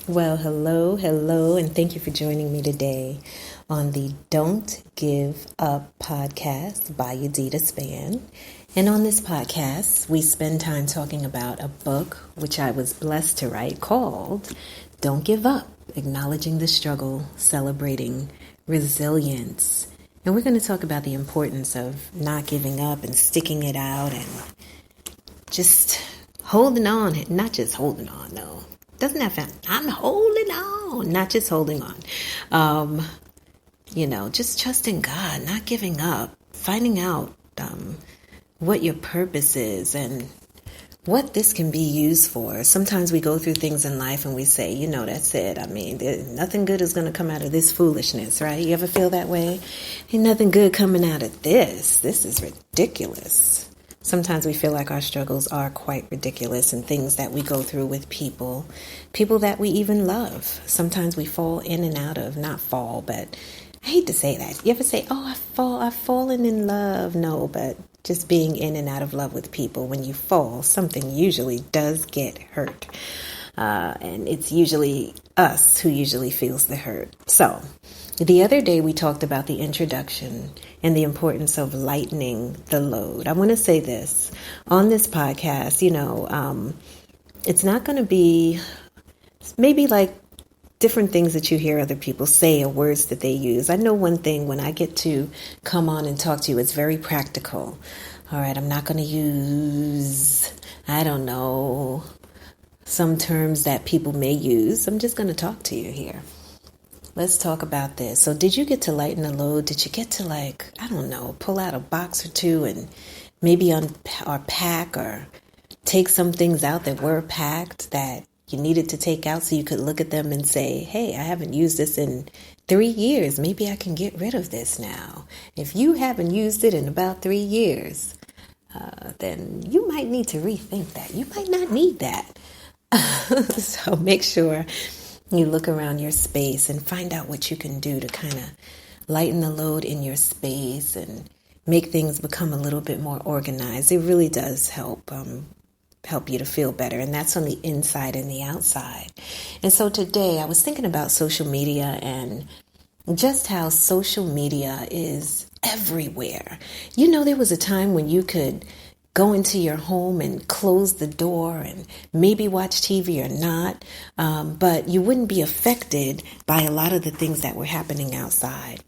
Well, hello, and thank you for joining me today on the Don't Give Up podcast by Yadita Span. And on this podcast, we spend time talking about a book which I was blessed to write called Don't Give Up, Acknowledging the Struggle, Celebrating Resilience. And we're going to talk about the importance of not giving up and sticking it out and just holding on, not just holding on, though. Doesn't that sound? I'm holding on, not just holding on. Just trusting God, not giving up, finding out what your purpose is and what this can be used for. Sometimes we go through things in life and we say, that's it. I mean, nothing good is going to come out of this foolishness, right? You ever feel that way? Ain't nothing good coming out of this. This is ridiculous. Sometimes we feel like our struggles are quite ridiculous and things that we go through with people that we even love. Sometimes we fall in and out of, not fall, but I hate to say that. You ever say, I've fallen in love? No, but just being in and out of love with people. When you fall, something usually does get hurt. And it's usually us who usually feels the hurt. So the other day we talked about the introduction and the importance of lightening the load. I want to say this on this podcast, it's not going to be maybe like different things that you hear other people say or words that they use. I know one thing when I get to come on and talk to you, it's very practical. All right, I'm not going to use, some terms that people may use. I'm just going to talk to you here. Let's talk about this. So did you get to lighten the load? Did you get to pull out a box or two and maybe pack or take some things out that were packed that you needed to take out so you could look at them and say, hey, I haven't used this in 3 years. Maybe I can get rid of this now. If you haven't used it in about 3 years, then you might need to rethink that. You might not need that. So make sure you look around your space and find out what you can do to kind of lighten the load in your space and make things become a little bit more organized. It really does help you to feel better. And that's on the inside and the outside. And so today I was thinking about social media and just how social media is everywhere. There was a time when you could go into your home and close the door and maybe watch TV or not, but you wouldn't be affected by a lot of the things that were happening outside.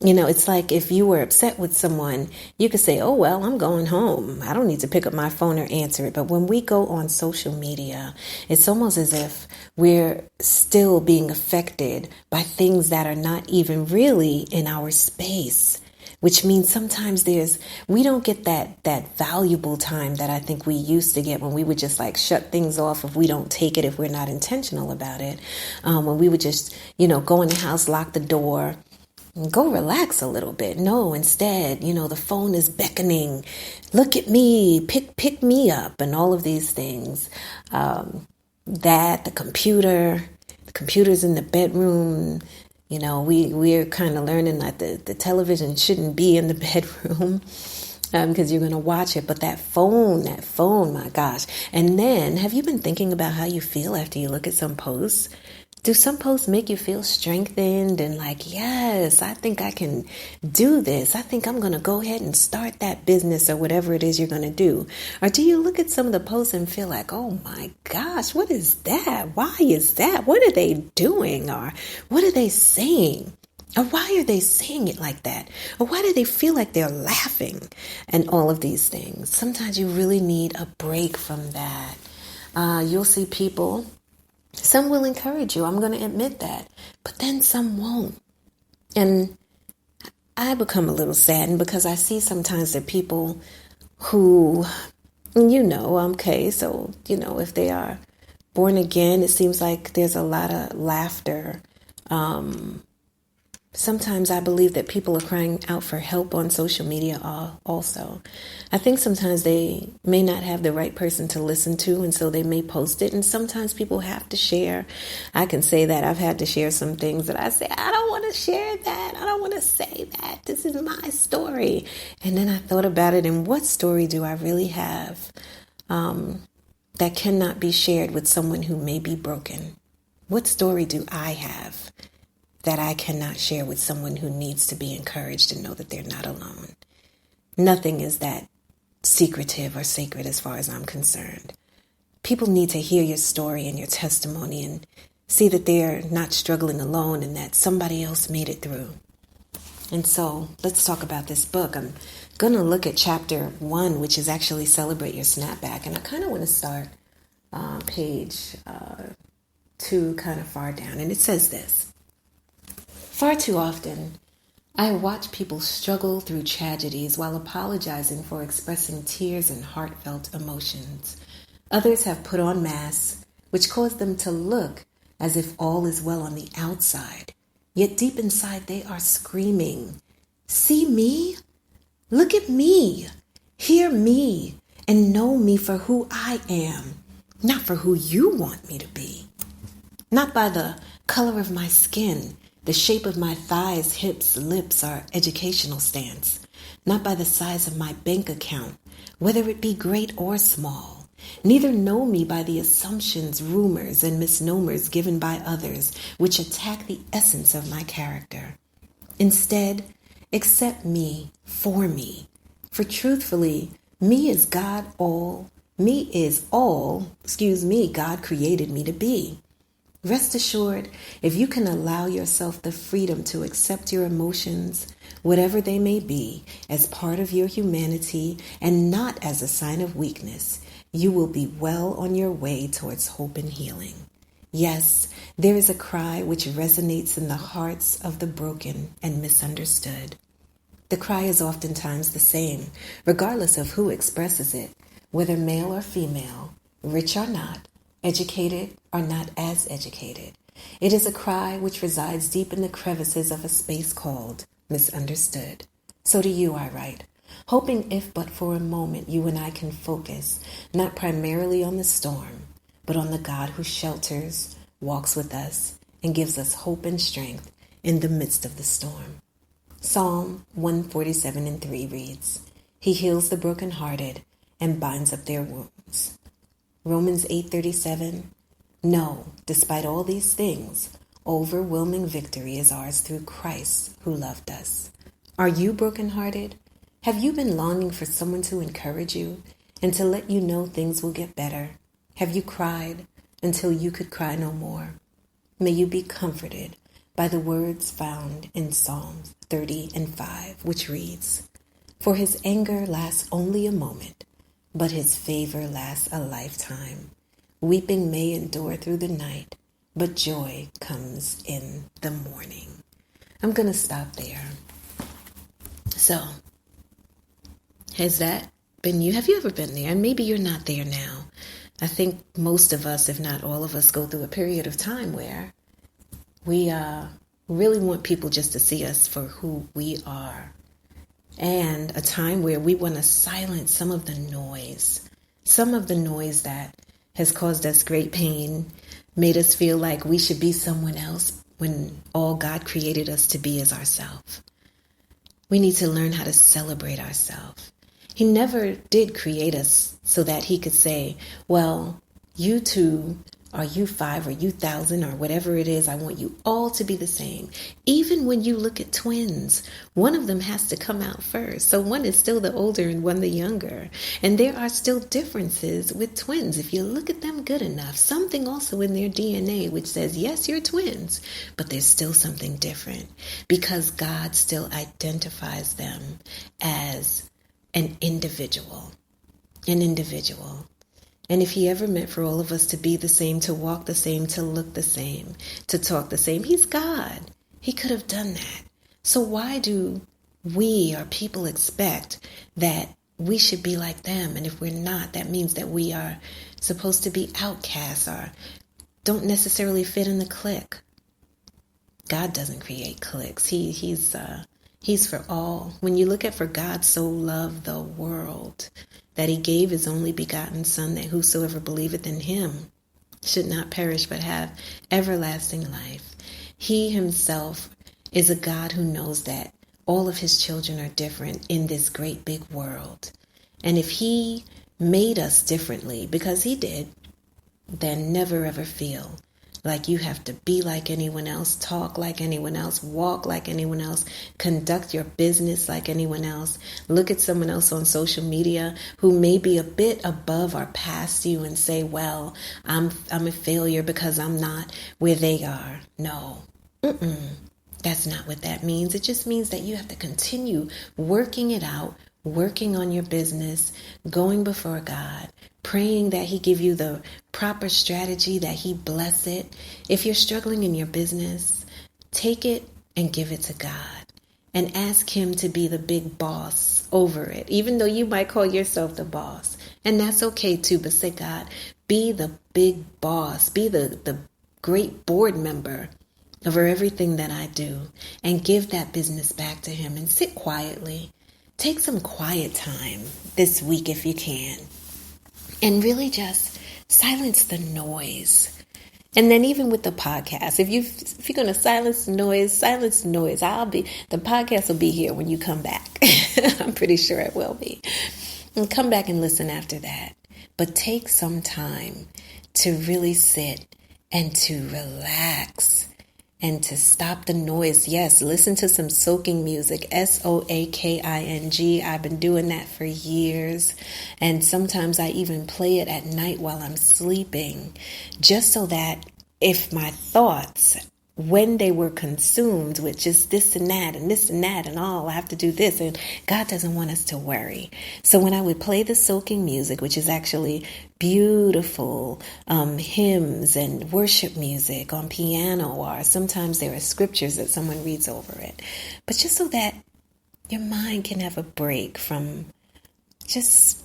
It's like if you were upset with someone, you could say, oh, well, I'm going home. I don't need to pick up my phone or answer it. But when we go on social media, it's almost as if we're still being affected by things that are not even really in our space, which means sometimes we don't get that valuable time that I think we used to get when we would just like shut things off if we don't take it, if we're not intentional about it. When we would just, go in the house, lock the door, go relax a little bit. No, instead, the phone is beckoning. Look at me, pick me up, and all of these things. The computer's in the bedroom. We're kind of learning that the television shouldn't be in the bedroom because you're going to watch it. But that phone, my gosh. And then, have you been thinking about how you feel after you look at some posts? Do some posts make you feel strengthened and like, yes, I think I can do this. I think I'm going to go ahead and start that business or whatever it is you're going to do. Or do you look at some of the posts and feel like, oh my gosh, what is that? Why is that? What are they doing? Or what are they saying? Or why are they saying it like that? Or why do they feel like they're laughing? And all of these things. Sometimes you really need a break from that. You'll see people. Some will encourage you. I'm going to admit that. But then some won't. And I become a little saddened because I see sometimes that people who, okay, so, if they are born again, it seems like there's a lot of laughter. Sometimes I believe that people are crying out for help on social media also. I think sometimes they may not have the right person to listen to, and so they may post it. And sometimes people have to share. I can say that I've had to share some things that I say, I don't want to share that. I don't want to say that. This is my story. And then I thought about it, and what story do I really have that cannot be shared with someone who may be broken? What story do I have that I cannot share with someone who needs to be encouraged and know that they're not alone? Nothing is that secretive or sacred as far as I'm concerned. People need to hear your story and your testimony and see that they're not struggling alone and that somebody else made it through. And so let's talk about this book. I'm going to look at chapter 1, which is actually Celebrate Your Snapback. And I kind of want to start page 2 kind of far down. And it says this: far too often, I watch people struggle through tragedies while apologizing for expressing tears and heartfelt emotions. Others have put on masks, which cause them to look as if all is well on the outside. Yet deep inside, they are screaming, "See me? Look at me. Hear me and know me for who I am, not for who you want me to be. Not by the color of my skin, the shape of my thighs, hips, lips, or educational stance. Not by the size of my bank account, whether it be great or small. Neither know me by the assumptions, rumors, and misnomers given by others, which attack the essence of my character. Instead, accept me for me. For truthfully, me is all God created me to be. Rest assured, if you can allow yourself the freedom to accept your emotions, whatever they may be, as part of your humanity and not as a sign of weakness, you will be well on your way towards hope and healing. Yes, there is a cry which resonates in the hearts of the broken and misunderstood. The cry is oftentimes the same, regardless of who expresses it, whether male or female, rich or not, educated or not as educated. It is a cry which resides deep in the crevices of a space called misunderstood. So to you I write, hoping if but for a moment you and I can focus, not primarily on the storm, but on the God who shelters, walks with us, and gives us hope and strength in the midst of the storm. Psalm 147:3 reads, He heals the brokenhearted and binds up their wounds. Romans 8:37, No, despite all these things, overwhelming victory is ours through Christ who loved us. Are you brokenhearted? Have you been longing for someone to encourage you and to let you know things will get better? Have you cried until you could cry no more? May you be comforted by the words found in Psalms 30:5, which reads, For his anger lasts only a moment, but his favor lasts a lifetime. Weeping may endure through the night, but joy comes in the morning. I'm going to stop there. So, has that been you? Have you ever been there? And maybe you're not there now. I think most of us, if not all of us, go through a period of time where we really want people just to see us for who we are. And a time where we want to silence some of the noise that has caused us great pain, made us feel like we should be someone else when all God created us to be is ourselves. We need to learn how to celebrate ourselves. He never did create us so that he could say, well, you two, or you 5, or you 1,000, or whatever it is, I want you all to be the same. Even when you look at twins, one of them has to come out first. So one is still the older and one the younger. And there are still differences with twins. If you look at them good enough, something also in their DNA which says, yes, you're twins, but there's still something different because God still identifies them as an individual. And if he ever meant for all of us to be the same, to walk the same, to look the same, to talk the same, he's God. He could have done that. So why do we or people expect that we should be like them? And if we're not, that means that we are supposed to be outcasts or don't necessarily fit in the clique. God doesn't create cliques. He's for all. When you look at for God so loved the world, that he gave his only begotten Son, that whosoever believeth in him should not perish but have everlasting life. He himself is a God who knows that all of his children are different in this great big world. And if he made us differently, because he did, then never ever feel like you have to be like anyone else, talk like anyone else, walk like anyone else, conduct your business like anyone else. Look at someone else on social media who may be a bit above or past you and say, well, I'm a failure because I'm not where they are. No. That's not what that means. It just means that you have to continue working it out, working on your business, going before God, praying that He give you the proper strategy, that He bless it. If you're struggling in your business, take it and give it to God and ask Him to be the big boss over it, even though you might call yourself the boss. And that's okay too, but say, God, be the big boss, be the great board member over everything that I do, and give that business back to Him and sit quietly. Take some quiet time this week if you can, and really just silence the noise. And then even with the podcast, if you're going to silence the noise, the podcast will be here when you come back. I'm pretty sure it will be. And come back and listen after that. But take some time to really sit and to relax and to stop the noise. Yes, listen to some soaking music, SOAKING. I've been doing that for years. And sometimes I even play it at night while I'm sleeping, just so that if my thoughts, when they were consumed with just this and that and this and that and all, I have to do this, and God doesn't want us to worry. So when I would play the soaking music, which is actually beautiful hymns and worship music on piano, or sometimes there are scriptures that someone reads over it, but just so that your mind can have a break from just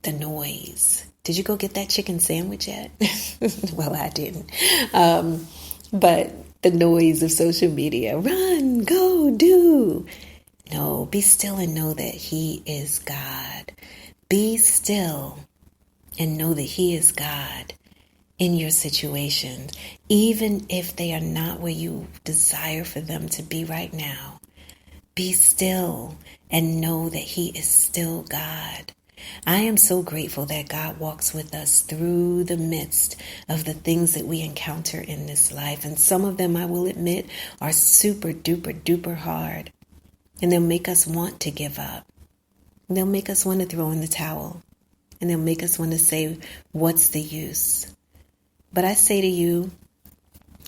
the noise. Did you go get that chicken sandwich yet? Well, I didn't. But the noise of social media, run, go, do. No, be still and know that He is God. Be still and know that He is God in your situations, even if they are not where you desire for them to be right now. Be still and know that He is still God. I am so grateful that God walks with us through the midst of the things that we encounter in this life. And some of them, I will admit, are super duper duper hard. And they'll make us want to give up. And they'll make us want to throw in the towel. And they'll make us want to say, what's the use? But I say to you,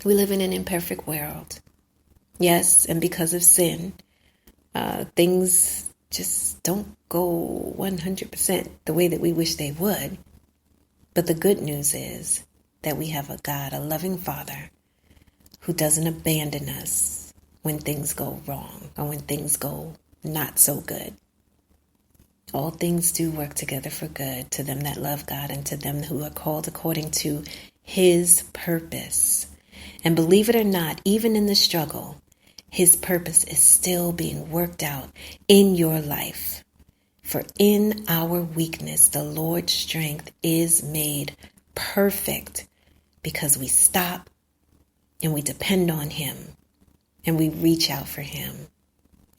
we live in an imperfect world. Yes, and because of sin, things just don't go 100% the way that we wish they would. But the good news is that we have a God, a loving Father, who doesn't abandon us when things go wrong or when things go not so good. All things do work together for good to them that love God and to them who are called according to His purpose. And believe it or not, even in the struggle, His purpose is still being worked out in your life. For in our weakness, the Lord's strength is made perfect, because we stop and we depend on Him and we reach out for Him.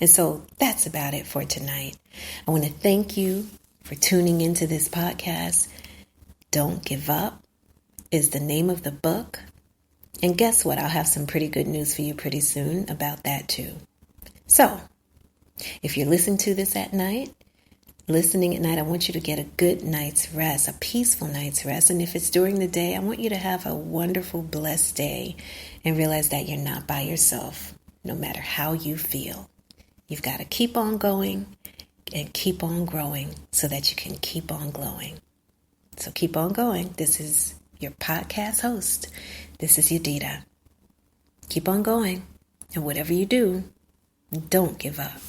And so that's about it for tonight. I want to thank you for tuning into this podcast. Don't Give Up is the name of the book. And guess what? I'll have some pretty good news for you pretty soon about that too. So, if you're listening to this at night, I want you to get a good night's rest, a peaceful night's rest. And if it's during the day, I want you to have a wonderful, blessed day and realize that you're not by yourself, no matter how you feel. You've got to keep on going and keep on growing so that you can keep on glowing. So keep on going. This is your podcast host. This is Yadida. Keep on going, and whatever you do, don't give up.